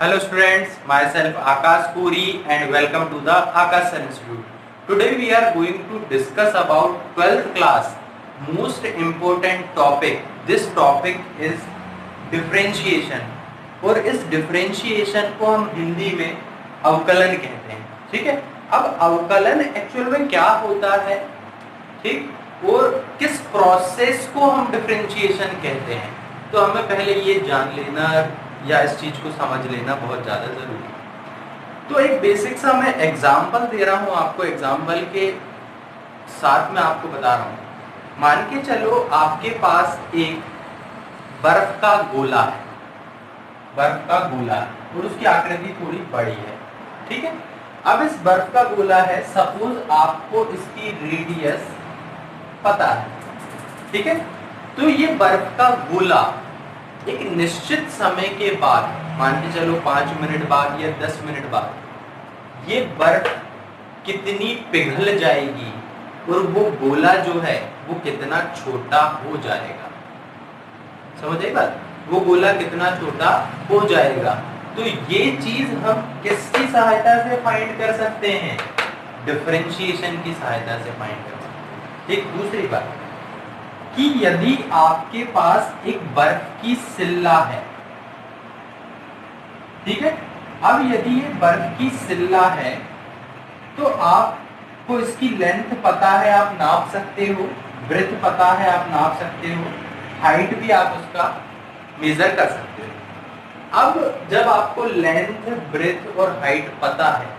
Hello students, myself Akash Puri and welcome to the Akash Institute. Today we are going to discuss about 12th class most important topic. This topic is differentiation और इस differentiation को हम हिंदी में अवकलन कहते हैं। ठीक है, अब अवकलन एक्चुअल में क्या होता है, ठीक, और किस प्रोसेस को हम डिफरेंशिएशन कहते हैं, तो हमें पहले ये जान लेना या इस चीज को समझ लेना बहुत ज्यादा जरूरी है। तो एक बेसिक सा मैं एग्जांपल दे रहा हूं आपको, एग्जांपल के साथ में आपको बता रहा हूं। मान के चलो आपके पास एक बर्फ का गोला है, बर्फ का गोला और उसकी आकृति थोड़ी बड़ी है। ठीक है, अब इस बर्फ का गोला है, सपोज आपको इसकी रेडियस पता है। ठीक है, तो ये बर्फ का गोला एक निश्चित समय के बाद, मान के चलो 5 मिनट बाद या 10 मिनट बाद, ये बर्फ कितनी पिघल जाएगी और वो गोला जो है वो कितना छोटा हो जाएगा। समझ आई बात, वो गोला कितना छोटा हो जाएगा। तो ये चीज हम किसकी सहायता से फाइंड कर सकते हैं? डिफरेंशिएशन की सहायता से फाइंड कर सकते हैं। एक दूसरी बात कि यदि आपके पास एक बर्फ की सिल्ला है, ठीक है, अब यदि ये बर्फ की सिल्ला है तो आपको इसकी लेंथ पता है, आप नाप सकते हो, ब्रेथ पता है, आप नाप सकते हो, हाइट भी आप उसका मेजर कर सकते हो। अब जब आपको लेंथ, ब्रेथ और हाइट पता है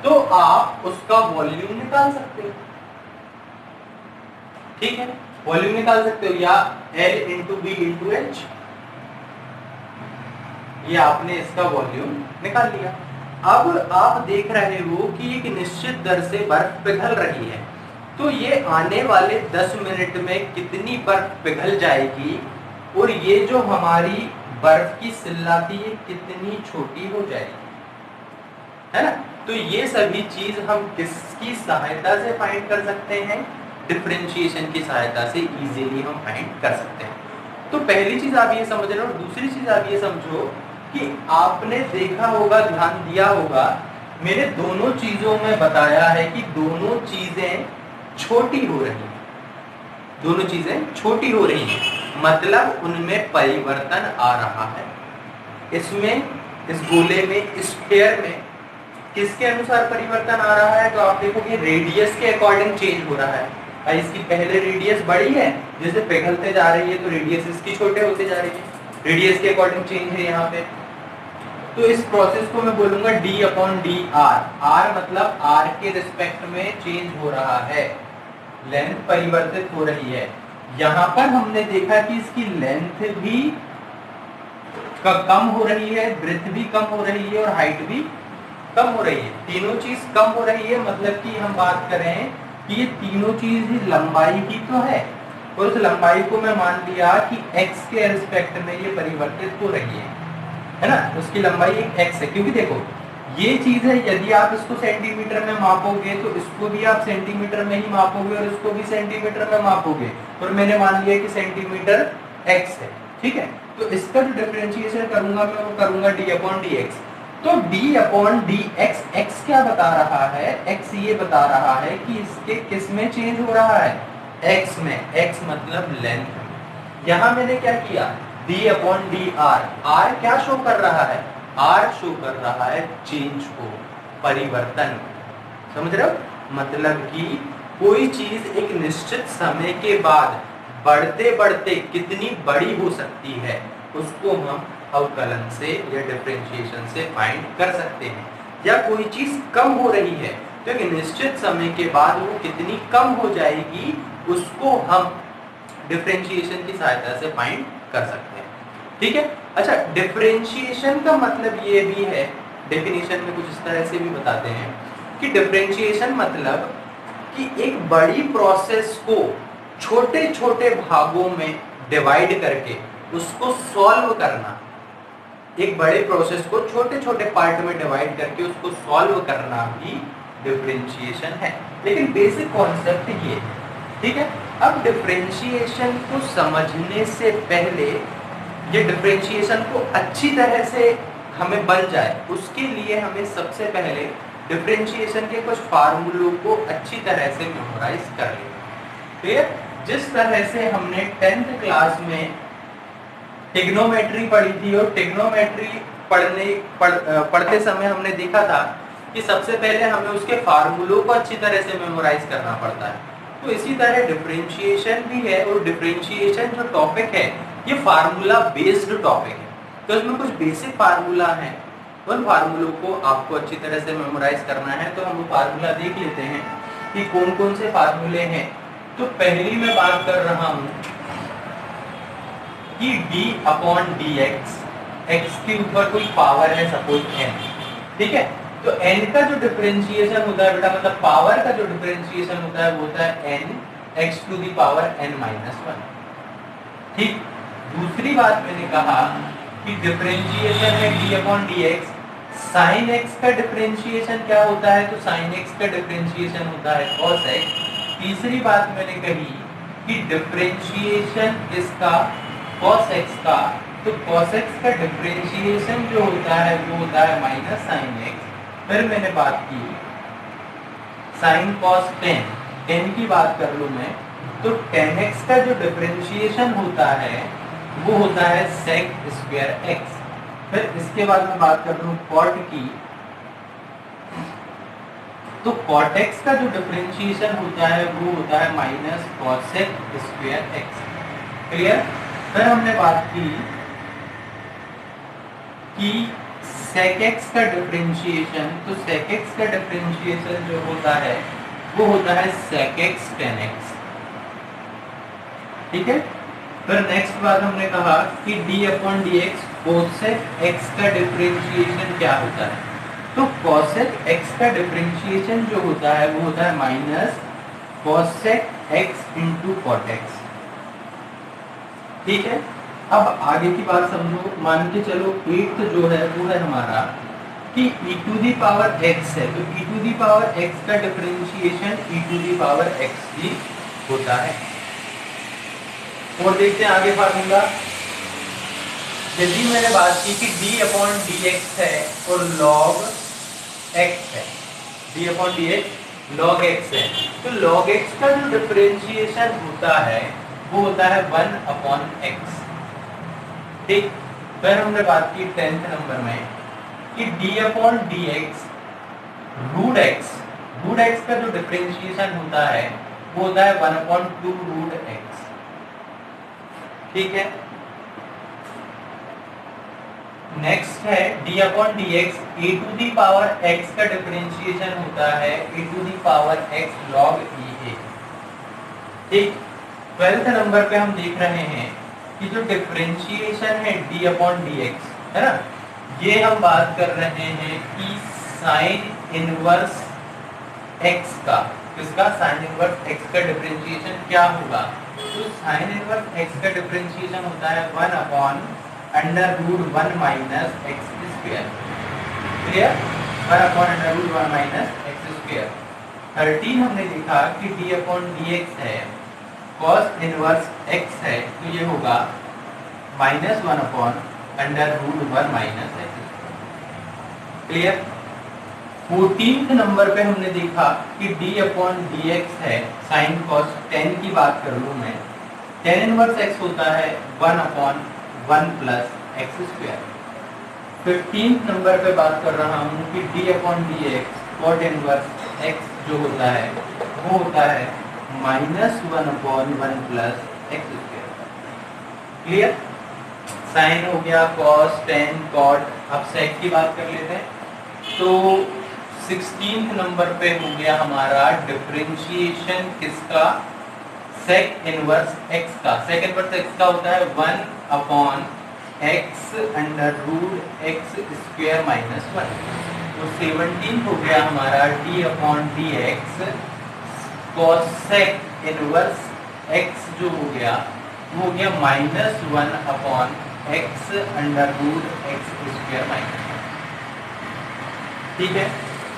तो आप उसका वॉल्यूम निकाल सकते हो। ठीक है, वॉल्यूम निकाल सकते हो, या L into B into H, ये आपने इसका वॉल्यूम निकाल लिया। अब आप देख रहे हो कि एक निश्चित दर से बर्फ पिघल रही है, तो ये आने वाले 10 मिनट में कितनी बर्फ पिघल जाएगी और ये जो हमारी बर्फ की सिल्ला थी ये कितनी छोटी हो जाएगी, है ना। तो ये सभी चीज हम किसकी सहायता से फाइंड कर सकते हैं? डिफरेंशिएशन की सहायता से इजीली हम फाइंड कर सकते हैं। तो पहली चीज आप ये समझ रहे हो, और दूसरी चीज आप ये समझो कि आपने देखा होगा, ध्यान दिया होगा, मैंने दोनों चीजों में बताया है कि दोनों चीजें छोटी हो रही हैं, दोनों चीजें छोटी हो रही हैं, मतलब उनमें परिवर्तन आ रहा है। इसमें, इस गोले में, स्फीयर में किसके अनुसार परिवर्तन आ रहा है? तो आप देखोगे रेडियस के अकॉर्डिंग चेंज हो रहा है। इसकी पहले रेडियस बड़ी है, जैसे पिघलते जा रही है तो रेडियस इसकी छोटे होते जा रही है, रेडियस के अकॉर्डिंग चेंज है यहाँ पे। तो इस प्रोसेस को मैं बोलूंगा d upon d r. R मतलब आर के रिस्पेक्ट में चेंज हो रहा है, लेंथ परिवर्तित हो रही है। यहाँ पर हमने देखा कि इसकी लेंथ भी कम हो रही है, ब्रेथ भी कम हो रही है और हाइट भी कम हो रही है। तीनों चीज कम हो रही है, मतलब कि हम बात करें कि ये तीनों चीज ही लंबाई की तो है, और उस लंबाई को मैं मान लिया कि x के रिस्पेक्ट में ये परिवर्तित हो रही है ना, उसकी लंबाई एक x है। क्योंकि देखो ये चीज है, यदि आप इसको सेंटीमीटर में मापोगे तो इसको भी आप सेंटीमीटर में ही मापोगे और इसको भी सेंटीमीटर में मापोगे, और मैंने मान लिया कि सेंटीमीटर x है। ठीक है, तो इसका जो डिफरेंशिएशन करूंगा मैं वो करूंगा d अपॉन डी एक्स। तो d upon d x, x क्या बता रहा है? x ये बता रहा है कि इसके किस में चेंज हो रहा है? x में। x मतलब लेंथ। यहां मैंने क्या किया? d upon d are. r क्या शो कर रहा है? r शो कर रहा है चेंज को, परिवर्तन। समझ रहे हो? मतलब कि कोई चीज एक निश्चित समय के बाद बढ़ते बढ़ते कितनी बड़ी हो सकती है, उसको हम अवकलन से या डिफरेंशिएशन से फाइंड कर सकते हैं। या कोई चीज कम हो रही है तो एक निश्चित समय के बाद वो कितनी कम हो जाएगी, उसको हम डिफरेंशिएशन की सहायता से फाइंड कर सकते हैं। ठीक है, अच्छा, डिफरेंशिएशन का मतलब ये भी है, डेफिनेशन में कुछ इस तरह से भी बताते हैं कि डिफरेंशिएशन मतलब कि एक बड़ी प्रोसेस को छोटे छोटे भागों में डिवाइड करके उसको सॉल्व करना। एक बड़े प्रोसेस को छोटे छोटे पार्ट में डिवाइड करके उसको सॉल्व करना भी डिफरेंशिएशन है। लेकिन बेसिक कॉन्सेप्ट ये है। ठीक है, अब डिफरेंशिएशन को समझने से पहले, ये डिफरेंशिएशन को अच्छी तरह से हमें बन जाए, उसके लिए हमें सबसे पहले डिफरेंशिएशन के कुछ फार्मूलों को अच्छी तरह से मेमोराइज कर लें। फिर जिस तरह से हमने 10th क्लास में ट्रिग्नोमेट्री पढ़ी थी और ट्रिग्नोमेट्री पढ़ते समय हमने देखा था कि सबसे पहले हमें उसके फार्मूलों को अच्छी तरह से मेमोराइज करना पड़ता है, तो इसी तरह डिफरेंशिएशन भी है। और डिफरेंशिएशन जो टॉपिक है ये फार्मूला बेस्ड टॉपिक है, तो इसमें कुछ बेसिक फार्मूला हैं, उन फार्मूलों को आपको अच्छी तरह से मेमोराइज करना है। तो हम वो फार्मूला देख लेते हैं कि कौन कौन से फार्मूले हैं। तो पहली मैं बात कर रहा हूं कि d/dx, x के ऊपर कोई पावर है सपोज n, ठीक है। तो n का जो डिफरेंशिएशन होता है बेटा, मतलब पावर का जो डिफरेंशिएशन होता है वो होता है n x⁻n-1। ठीक। दूसरी बात मैंने कहा कि डिफरेंशिएशन है d/dx, sin x का डिफरेंशिएशन क्या होता है, तो sin x का डिफरेंशिएशन होता है cos x। तीसरी बात मैंने कही कि डिफरेंशिएशन इसका cos x का, तो cos x का डिफरेंशिएशन जो होता है वो होता है माइनस sin x। फिर मैंने बात की sin cos 10 की बात कर लूं मैं, तो 10x का जो डिफरेंशिएशन होता है वो होता है sec² x। फिर इसके बाद मैं बात कर लूं cot की, तो cot x का जो डिफरेंशिएशन होता है वो होता है माइनस cosec² x। क्लियर। फिर हमने बात की कि sec x का डिफरेंशिएशन, तो sec x का डिफरेंशिएशन जो होता है वो होता है sec x tan x, ठीक है। फिर नेक्स्ट बात हमने कहा कि d/dx cosec x का डिफरेंशिएशन क्या होता है, तो cosec x का डिफरेंशिएशन जो होता है वो होता है minus cosec x into cot x, ठीक है। अब आगे की बात समझो, मान के चलो 8th जो है वो है हमारा कि e⁻x है, तो e⁻x का डिफरेंशिएशन e⁻x ही होता है। और देखते हैं आगे फार्मूला। यदि मैंने बात की कि d/dx है और log x है, d/dx log x है, तो log x का जो डिफरेंशिएशन होता है वो होता है 1/x, ठीक। फिर हमने बात की 10th नंबर में कि d/dx √x का जो डिफरेंशिएशन होता है वो होता है 1/2√x, ठीक है। नेक्स्ट है d/dx e⁻x का डिफरेंशिएशन होता है e⁻x log e a, ठीक। 12th नंबर पे हम देख रहे हैं कि जो डिफरेंशिएशन है d/dx है ना, ये हम बात कर रहे हैं कि sin इनवर्स x का, किसका, sin इनवर्स x का डिफरेंशिएशन क्या होगा, तो sin इनवर्स x का डिफरेंशिएशन होता है 1/√1 minus x², clear, 1/√1 minus x²। 13 हमने देखा कि d/dx है cos इनवर्स x है, तो ये होगा -1/√1 minus x², clear. 14th number पे हमने देखा कि d/dx है sin cos 10 की बात कर लूं मैं, tan इनवर्स x होता है 1/1 प्लस x²। 15th नंबर पे बात कर रहा हूँ कि d/dx cot इनवर्स x जो होता है वो होता है -1/1 प्लस x², क्लियर। साइन हो गया, cos, tan, cot। अब sec की बात कर लेते हैं, तो 16th नंबर पे हो गया हमारा डिफरेंशिएशन किसका, sec इनवर्स x का। sec इनवर्स x का होता है 1/x√x² माइनस 1। तो 17 हो गया हमारा d/dx cos sec inverse x जो हो गया वो हो गया -1/x√x² माइनस, ठीक है।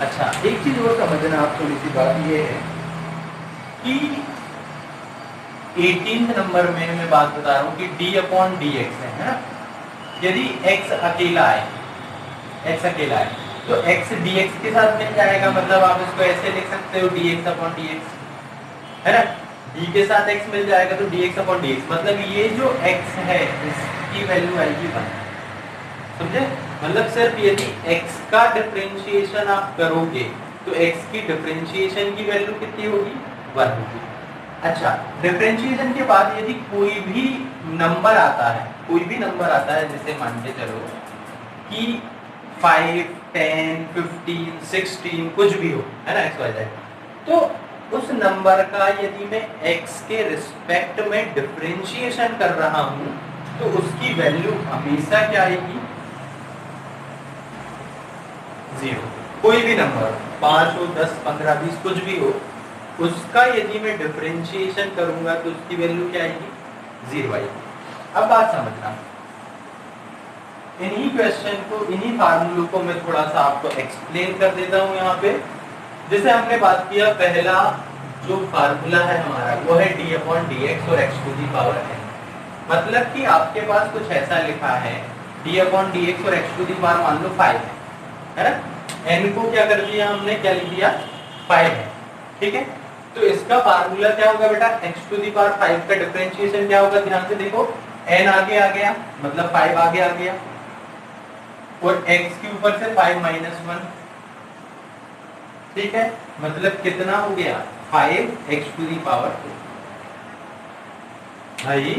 अच्छा, एक चीज और समझना आप, थोड़ी सी बात ये है कि 18th नंबर में मैं बात बता रहा हूँ कि d/dx है ना, यदि x अकेला है x अकेला है, तो x dx के साथ मिल जाएगा, मतलब आप इसको ऐसे लिख सकते हो dx अपॉन dx, है ना। d के साथ x मिल जाएगा तो dx अपॉन dx, मतलब ये जो x है इसकी वैल्यू आएगी 1, समझे। मतलब सिर्फ यदि x का डिफरेंशिएशन आप करोगे तो x की डिफरेंशिएशन की वैल्यू कितनी होगी, 1 होगी। अच्छा, डिफरेंशिएशन के बाद यदि कोई भी नंबर आता है, कोई भी नंबर आता है, जैसे मान के चलो कि 5, 10, 15, 16 कुछ भी हो, है ना, एक्स वाई जेड, तो उस नंबर का यदि मैं x के रिस्पेक्ट में डिफरेंशिएशन कर रहा हूं तो उसकी वैल्यू हमेशा क्या आएगी, 0। कोई भी नंबर 5 हो, 10, 15, 20 कुछ भी हो, उसका यदि मैं डिफरेंशिएशन करूंगा तो उसकी वैल्यू क्या आएगी, 0 आएगी। अब बात समझना, इन्हीं क्वेश्चन को, इन्हीं फार्मूलों को मैं थोड़ा सा आपको एक्सप्लेन कर देता हूं यहाँ पे। जैसे हमने बात किया, पहला जो फार्मूला है हमारा वो है d अपॉन dx और x to the power n, मतलब कि आपके पास कुछ ऐसा लिखा है d अपॉन dx और x टू दी पावर मान लो 5 है ना, n को क्या कर दिया हमने, क्या लिख दिया, 5 है, ठीक है। तो इसका फार्मूला क्या होगा बेटा, x टू दी पावर 5 का डिफरेंशिएशन क्या होगा, ध्यान से देखो, n आगे आ गया मतलब 5 आगे आ गया, और x के ऊपर से 5 माइनस 1, ठीक है, मतलब कितना हो गया, 5x टू दी पावर 2। भाई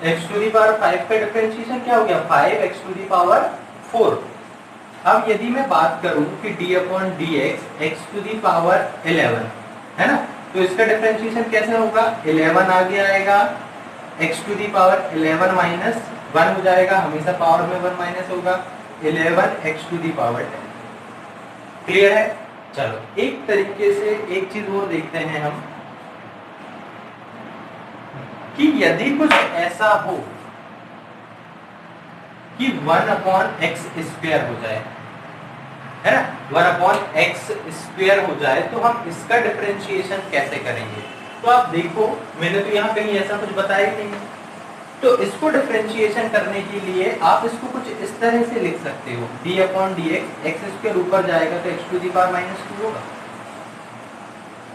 x टू दी पावर 5 का डिफरेंशिएशन क्या हो गया, 5x टू दी पावर 4। अब यदि मैं बात करूं कि d upon dx x to the power 11 है ना, तो इसका डिफरेंशिएशन कैसे होगा, 11 आगे आएगा, x to the power 11 minus 1 हो जाएगा, हमेशा पावर में 1 माइनस होगा, 11x to the power 10। Clear है। चलो एक तरीके से एक चीज और देखते हैं हम कि यदि कुछ ऐसा हो कि 1 अपॉन एक्स स्क्वायर हो जाए, है ना, 1 अपॉन एक्स स्क्वायर हो जाए, तो हम इसका डिफरेंशिएशन कैसे करेंगे। तो आप देखो, मैंने तो यहाँ कहीं ऐसा कुछ बताया ही नहीं, तो इसको डिफरेंशिएशन करने के लिए आप इसको कुछ इस तरह से लिख सकते हो, d upon d x square ऊपर जाएगा तो x to the power minus 2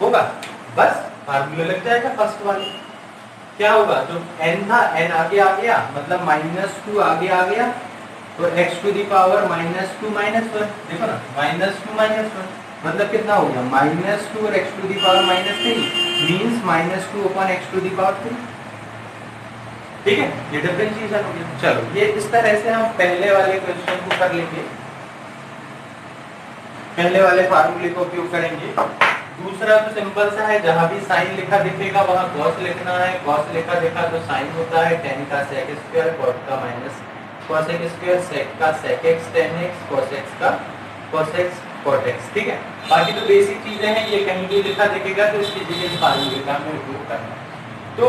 होगा, बस फार्मूला लग जाएगा फर्स्ट वाले। क्या होगा, जो n था n आगे आ गया, मतलब -2 आगे आ गया, तो x टू दी पावर -2 -1, देखो ना, -2 -1 मतलब कितना हो गया, -2 और x to the power -3 means -2 upon x to the power 3, ठीक है, ये डिफरेंशिएशन हो गया। चलो ये इस तरह से हम पहले वाले क्वेश्चन को कर लेंगे, पहले वाले फार्मूले का उपयोग करेंगे। दूसरा तो सिंपल सा है, जहां भी साइन लिखा दिखेगा वहां cos लिखना है, cos लिखा दिखा तो साइन होता है, tan का sec स्क्वायर, cos का minus cos x square, sec का sec x tan x, cos x का cos x cot x, ठीक है। बाकी तो बेसिक चीजें हैं, ये कहीं भी लिखा दिखेगा तो इसकी जगह फार्मूले का हमें उपयोग करना है। तो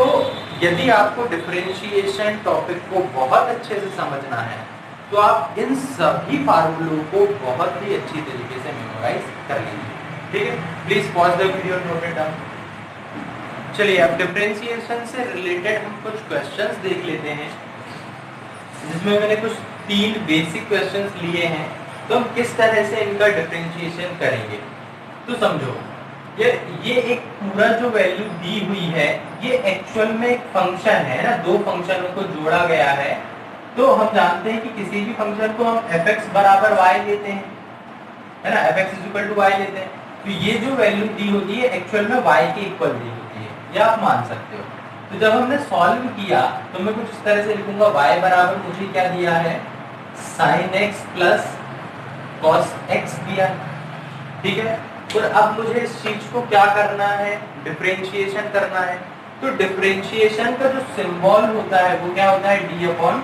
यदि आपको डिफरेंशिएशन टॉपिक को बहुत अच्छे से समझना है तो आप इन सभी फार्मूलों को बहुत ही अच्छी तरीके से मेमोराइज कर लीजिए, ठीक है। Please pause the video, note it down. चलिए अब डिफरेंशिएशन से रिलेटेड हम कुछ क्वेश्चंस देख लेते हैं, जिसमें मैंने कुछ 3 बेसिक क्वेश्चंस लिए हैं, तो हम किस तरह से इनका डिफरेंशिएशन करेंगे। तो समझो, ये एक पूरा जो वैल्यू दी हुई है ये एक्चुअल में एक फंक्शन है ना, 2 फंक्शनों को जोड़ा गया है। तो हम जानते हैं कि किसी भी फंक्शन को हम fx बराबर y लेते हैं, है ना, fx इक्वल टू y लेते हैं, तो ये जो वैल्यू दी होती है एक्चुअल में y के इक्वल दी होती है, ये आप मान सकते हो। तो जब हमने सॉल्व किया तो मैं कुछ इस तरह से लिखूंगा, y बराबर मुझे क्या दिया है, sin x plus cos x दिया, ठीक है। और अब मुझे इस चीज को क्या करना है, डिफरेंशिएशन करना है। तो डिफरेंशिएशन का जो सिंबल होता है वो क्या होता है, d अपॉन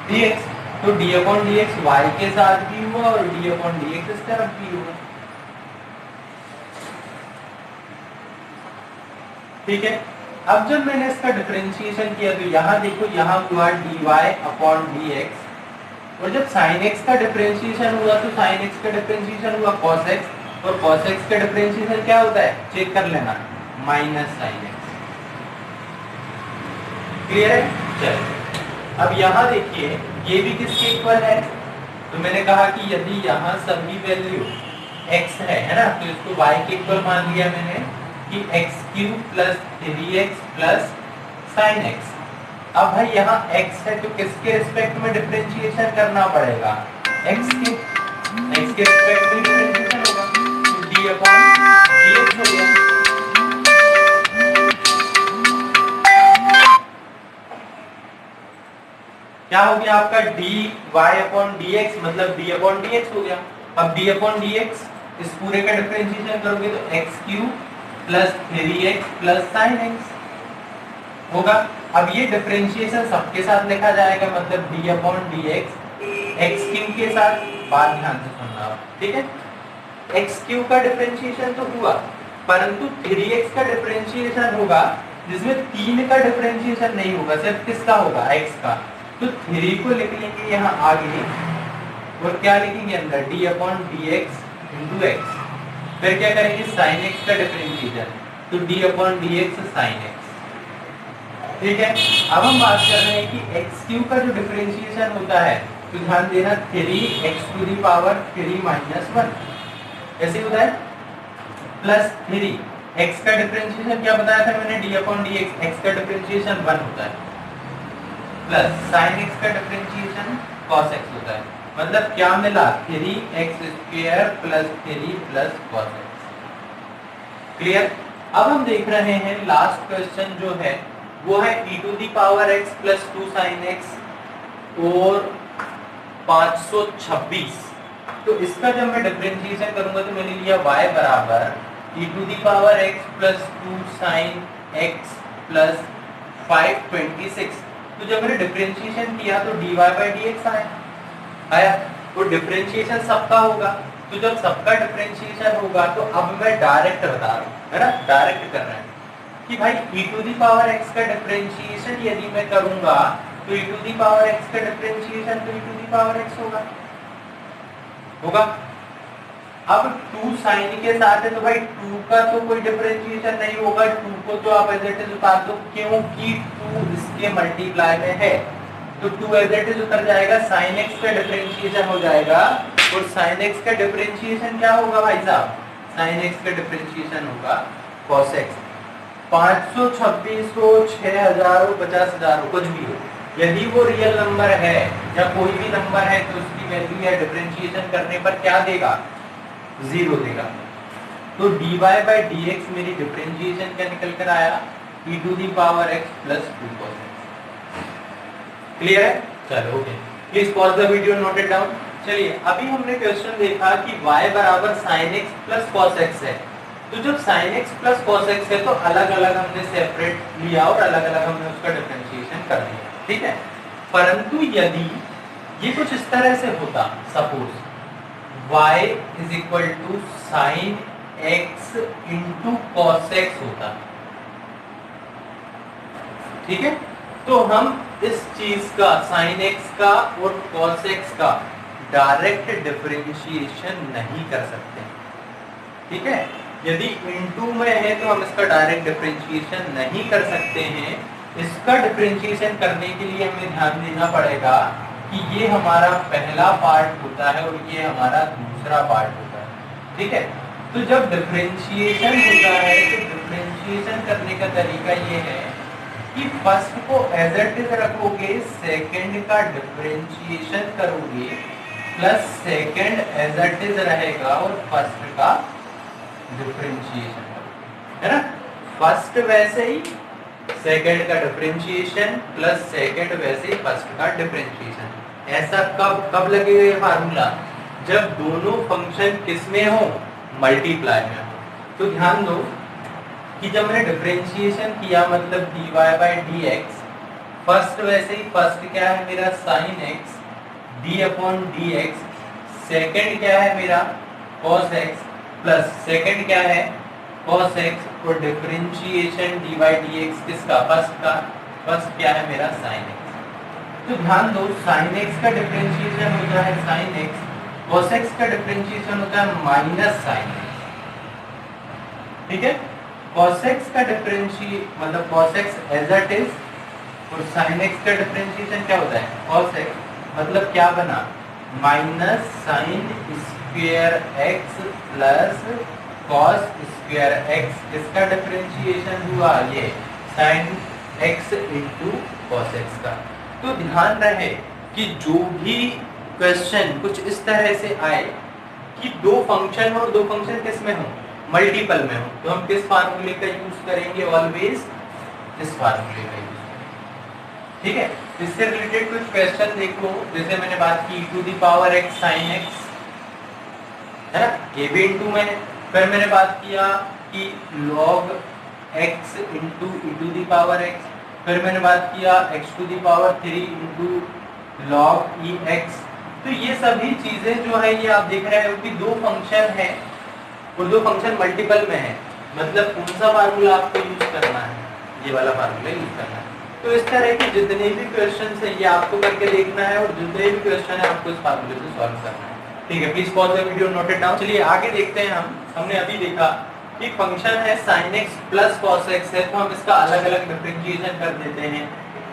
dx। तो d अपॉन dx y के साथ भी हुआ और d अपॉन dx इस तरफ भी हुआ, ठीक है। अब जब मैंने इसका डिफरेंशिएशन किया तो यहाँ देखो, यहाँ हुआ dy अपॉन dx, और जब sin x का डिफरेंशिएशन हुआ तो sin x का डिफरेंशिएशन हुआ cos x, और cos x का डिफरेंशिएशन क्या होता है, चेक कर लेना, माइनस sin x। क्लियर है। चलिए अब यहाँ देखिए, ये भी किसके इक्वल है, तो मैंने कहा कि यदि यहाँ सभी वैल्यू x है ना, तो इसको y के इक्वल मान लिया मैंने कि x³ plus 3x plus sine x। अब भाई यहाँ x है तो किसके रिस्पेक्ट में डिफरेंशिएशन करना पड़ेगा, x के रिस्पेक्ट में डिफरेंशिएशन होगा, तो d/dx हो गया। क्या हो गया आपका dy/dx, मतलब d/dx हो गया। अब d/dx इस पूरे का डिफरेंशिएशन करोगे तो x³ plus 3x plus sine x होगा। अब ये डिफरेंशिएशन सबके साथ लिखा जाएगा, मतलब d/dx x³ के साथ, बात ध्यान से सुनना आप, ठीक है। x³ का डिफरेंशिएशन तो हुआ, परंतु 3x का डिफरेंशिएशन होगा जिसमें 3 का डिफरेंशिएशन नहीं होगा, सिर्फ किसका होगा, x का। तो 3 को लिख लेंगे यहाँ आगे और क्या लिखेंगे अंदर, d/dx इंटू x। फिर क्या करेंगे, sin x का डिफरेंशिएशन, तो d/dx sin x, ठीक है। अब हम बात कर रहे हैं कि x³ का जो डिफरेंशिएशन होता है, तो ध्यान देना 3x⁻³ -1 कैसे होता है, प्लस 3 x का डिफरेंशिएशन क्या बताया था मैंने, d/dx, x का डिफरेंशिएशन 1 होता है, प्लस sin x का डिफरेंशिएशन cos x होता है। मतलब क्या मिला, 3x² plus 3 plus cos x। Clear. अब हम देख रहे हैं लास्ट क्वेश्चन जो है वो है e⁻x प्लस 2 sin x और 526। तो इसका जब मैं डिफरेंशिएशन करूंगा तो मैंने लिया y बराबर e⁻x plus 2 sin x plus 526। तो जब मैंने डिफरेंशिएशन किया तो dy/dx आया, तो डिफरेंशिएशन सबका होगा। तो जब सबका डिफरेंशिएशन होगा तो अब मैं डायरेक्ट बता रहा हूँ, है ना, डायरेक्ट कर रहे हैं कि भाई e⁻x का डिफरेंशिएशन यदि मैं करूंगा तो e⁻x का डिफरेंशिएशन तो e⁻x होगा। अब 2 sin के साथ है तो भाई 2 का तो कोई डिफरेंशिएशन नहीं होगा, 2 को तो आप एज इट इज उतार दो, क्योंकि 2 इसके मल्टीप्लाई में है, तो 2 एज इट इज उतर जाएगा, sin x का डिफरेंशिएशन हो जाएगा, और sin x का डिफरेंशिएशन क्या होगा भाई साहब, sin x का डिफरेंशिएशन होगा cos x। 526 हो, 6000 हो, 50,000 हो, कुछ भी हो, यदि वो रियल नंबर है या कोई भी नंबर है तो उसकी वैल्यू या डिफरेंशिएशन करने पर क्या देगा, 0 देगा। तो dy/dx मेरी डिफरेंशिएशन क्या निकल कर आया, e⁻x plus 2 cos x। Clear है, चलो okay, please pause the video, note it down. चलिए अभी हमने क्वेश्चन देखा कि y बराबर sin x plus cos x है। तो जब sin x plus cos x है तो अलग अलग हमने सेपरेट लिया और अलग अलग हमने उसका डिफरेंशिएशन कर दिया, ठीक है। परंतु यदि ये कुछ इस तरह से होता, suppose y is equal to sine x into cos x होता, ठीक है, तो हम इस चीज का साइन x का और cos x का डायरेक्ट डिफरेंशिएशन नहीं कर सकते, ठीक है। यदि इनटू में है तो हम इसका डायरेक्ट डिफरेंशिएशन नहीं कर सकते हैं। इसका डिफरेंशिएशन करने के लिए हमें ध्यान देना पड़ेगा कि ये हमारा पहला पार्ट होता है और ये हमारा दूसरा पार्ट होता है, ठीक है। तो जब डिफरेंशिएशन होता है तो डिफरेंशिएशन करने का तरीका ये है कि फर्स्ट को एज इट इज रखोगे, सेकंड का डिफरेंशिएशन करोगे, plus second as it is रहेगा और फर्स्ट का डिफरेंशिएशन, है ना। फर्स्ट वैसे ही, सेकंड का डिफरेंशिएशन, प्लस सेकंड वैसे ही फर्स्ट का डिफरेंशिएशन। ऐसा कब लगेगा ये फार्मूला, जब दोनों फंक्शन किसमें हो, मल्टीप्लाई में हो। तो ध्यान दो कि जब मैंने डिफरेंशिएशन किया मतलब dy/dx, फर्स्ट वैसे ही, फर्स्ट क्या है मेरा sin x d/dx, सेकंड क्या है मेरा cos x, प्लस सेकंड क्या है cos x, और डिफरेंशिएशन dy/dx किसका, फर्स्ट का, फर्स्ट क्या है मेरा sin x। तो ध्यान दो sin x का डिफरेंशिएशन होता है sin x, cos x का डिफरेंशिएशन होता है माइनस sin x, ठीक है। cos x का डिफरेंशिएशन मतलब cos x as it is, और sin x का डिफरेंशिएशन क्या होता है cos x, मतलब क्या बना minus sine square x plus cos square x, इसका डिफरेंशिएशन हुआ ये sine x into cos x का। तो ध्यान रहे कि जो भी क्वेश्चन कुछ इस तरह से आए कि दो फंक्शन और दो फंक्शन किस में हो, मल्टीपल में हो, तो हम किस फार्मूले का यूज करेंगे, ऑलवेज इस फार्मूले का यूज करेंगे। ठीक है, इससे रिलेटेड कुछ क्वेश्चन देखो, जैसे मैंने बात की to the power x sine x, है ना, ये भी इंटू में है। फिर मैंने बात किया कि log x into e to the power x, फिर मैंने बात किया x to the power 3 into log e x. तो ये सभी चीजें जो है ये आप देख रहे हो कि दो फंक्शन है और दो फंक्शन मल्टीपल में है, मतलब कौन सा फार्मूला आपको यूज करना है, ये वाला फार्मूला यूज करना है। तो इस तरह के जितने भी क्वेश्चन है ये आपको करके देखना है और जितने भी क्वेश्चन है आपको इस फार्मूले से सॉल्व करना है। ठीक है, please pause the video, note it down. चलिए आगे देखते हैं। हमने अभी देखा कि फंक्शन है sin x plus cos x है, तो हम इसका अलग अलग डिफरेंशिएशन कर देते हैं।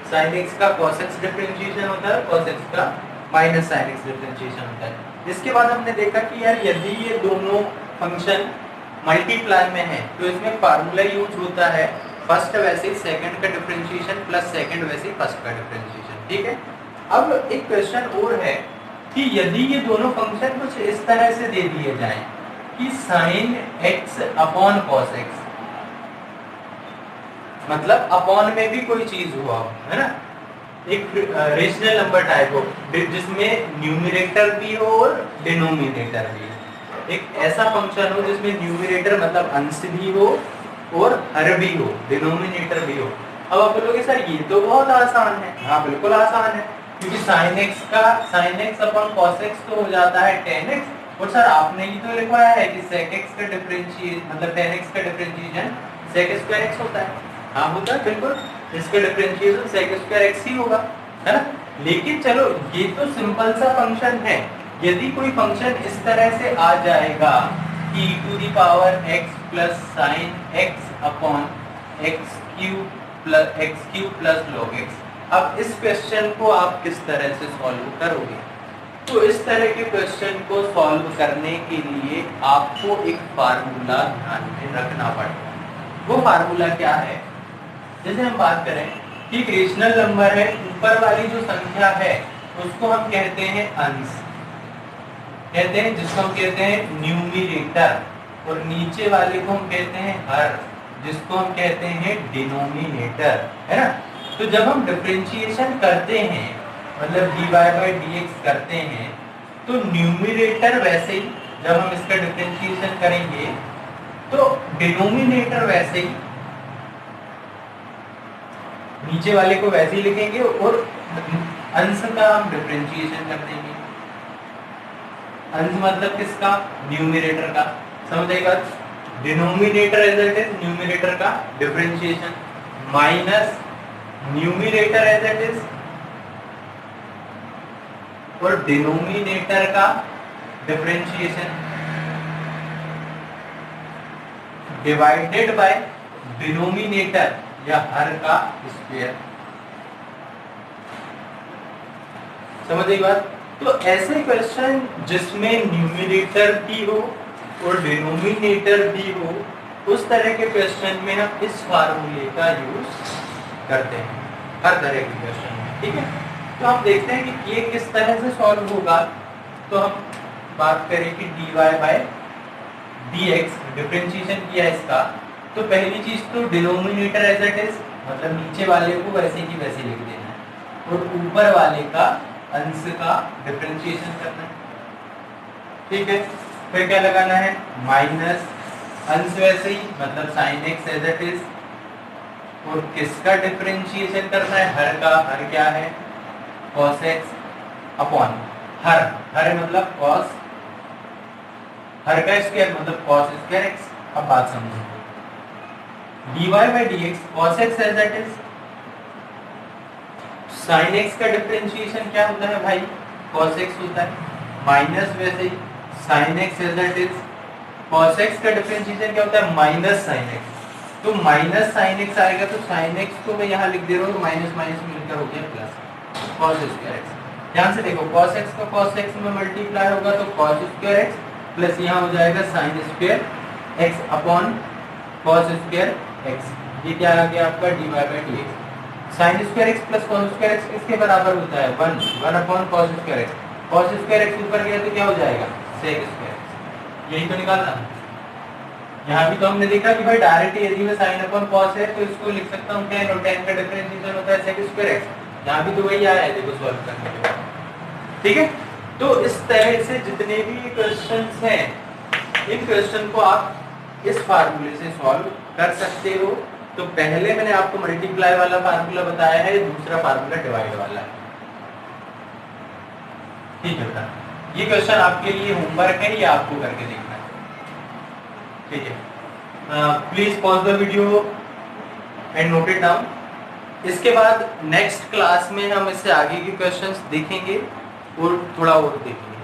sin x का cos x डिफरेंशिएशन होता है, cos x का माइनस sin x डिफरेंशिएशन होता है। इसके बाद हमने देखा कि यार यदि ये दोनों फंक्शन मल्टीप्लाई में है तो इसमें फार्मूला यूज होता है फर्स्ट वैसे सेकंड का डिफरेंशिएशन प्लस सेकंड वैसे फर्स्ट का डिफरेंशिएशन। ठीक है, अब एक क्वेश्चन और है कि यदि ये दोनों फंक्शन कुछ इस तरह से दे दिए जाएं कि sin x upon cos x, मतलब अपॉन में भी कोई चीज हुआ हो, है ना, एक रेशनल नंबर टाइप हो जिसमें न्यूमरेटर भी हो और डिनोमिनेटर भी हो। एक ऐसा फंक्शन हो जिसमें न्यूमरेटर मतलब अंश भी हो और हर भी हो, डिनोमिनेटर भी हो। अब आप बोलोगे सर ये तो बहुत आसान है। हाँ बिल्कुल आसान है, क्योंकि sin x upon cos x तो हो जाता है tan x, और सर आपने ही तो लिखवाया है कि sec x का डिफरेंशिएशन मतलब tan x का डिफरेंशिएशन sec स्क्वायर x होता है। हाँ होता है बिल्कुल, इसका डिफरेंशिएशन sec स्क्वायर x ही होगा, है ना। लेकिन चलो ये तो सिंपल सा फंक्शन है। यदि कोई फंक्शन इस तरह से आ जाएगा कि e to the power x plus sine x upon x cube plus log x, अब इस क्वेश्चन को आप किस तरह से सॉल्व करोगे? तो इस तरह के क्वेश्चन को सॉल्व करने के लिए आपको एक फार्मूला ध्यान में रखना पड़ेगा। वो फार्मूला क्या है? जैसे हम बात करें कि एक रेशनल नंबर है, ऊपर वाली जो संख्या है उसको हम कहते हैं अंश, कहते हैं जिसको हम कहते हैं न्यूमरेटर, और नीचे वाले को हम कहते हैं हर, जिसको हम कहते हैं डिनोमिनेटर, है ना। तो जब हम डिफरेंशिएशन करते हैं मतलब dy बाई dx करते हैं तो न्यूमरेटर वैसे ही, जब हम इसका डिफरेंशिएशन करेंगे तो डिनोमिनेटर वैसे ही, नीचे वाले को वैसे ही लिखेंगे और अंश का हम डिफरेंशिएशन कर देंगे। अंश मतलब किसका? न्यूमरेटर का। समझ आई बात? Denominator as it is, numerator का differentiation minus numerator as it is और डिनोमिनेटर का डिफरेंशिएशन डिवाइडेड बाय डिनोमिनेटर या हर का स्क्वायर। समझ आई बात? तो ऐसे क्वेश्चन जिसमें न्यूमरेटर भी हो और डिनोमिनेटर भी हो, उस तरह के क्वेश्चन में हम इस फार्मूले का यूज करते हैं हर तरह के क्वेश्चन में। ठीक है, तो हम देखते हैं कि ये किस तरह से सॉल्व होगा। तो हम बात करें कि dy बाय dx डिफरेंशिएशन किया इसका, तो पहली चीज तो डिनोमिनेटर एज इट इज मतलब नीचे वाले को वैसे की वैसे लिख देना है और ऊपर वाले का अंश का डिफरेंशिएशन करना है। ठीक है, फिर क्या लगाना है? माइनस अंश वैसे ही मतलब sin x as it is, और किसका डिफरेंशिएशन करना है? हर का। हर क्या है? cos x अपॉन हर, हर मतलब cos, हर का स्क्वायर मतलब cos स्क्वायर x। अब बात समझो, dy by dx cos x as it is, sin x का डिफरेंशिएशन क्या होता है भाई? cos x होता है, माइनस वैसे ही sin x as it is, cos x का डिफरेंशिएशन क्या होता है? Minus sin x। तो माइनस sin x आएगा तो sin x को मैं यहाँ लिख दे रहा हूँ, माइनस माइनस मिलकर हो गया प्लस cos स्क्वायर x। ध्यान से देखो, cos x का cos x में मल्टीप्लाई होगा तो cos स्क्वायर x प्लस यहाँ हो जाएगा sin square x upon cos square x। ये क्या आ गया आपका dy by dx। sin square x plus cos square x किसके बराबर होता है? 1 upon cos square x। cos square x ऊपर गया तो क्या हो जाएगा? sec square x। यही तो निकालना। यहाँ भी तो हमने देखा कि भाई डायरेक्ट यदि मैं sin अपॉन cos है तो इसको लिख सकता हूँ tan, और tan का डिफरेंशिएशन होता है sec स्क्वायर x। यहाँ भी तो वही आया है, देखो सॉल्व करने के बाद। ठीक है, तो इस तरह से जितने भी क्वेश्चंस हैं इन क्वेश्चन को आप इस फार्मूले से सॉल्व कर सकते हो। तो पहले मैंने आपको मल्टीप्लाई वाला फार्मूला बताया है, दूसरा फार्मूला डिवाइड वाला है। ठीक है बेटा, ये क्वेश्चन आपके लिए होमवर्क है, ये आपको करके देखना है। ठीक है, please pause the video and note it down. इसके बाद नेक्स्ट क्लास में हम इससे आगे के क्वेश्चंस देखेंगे और थोड़ा और देखेंगे।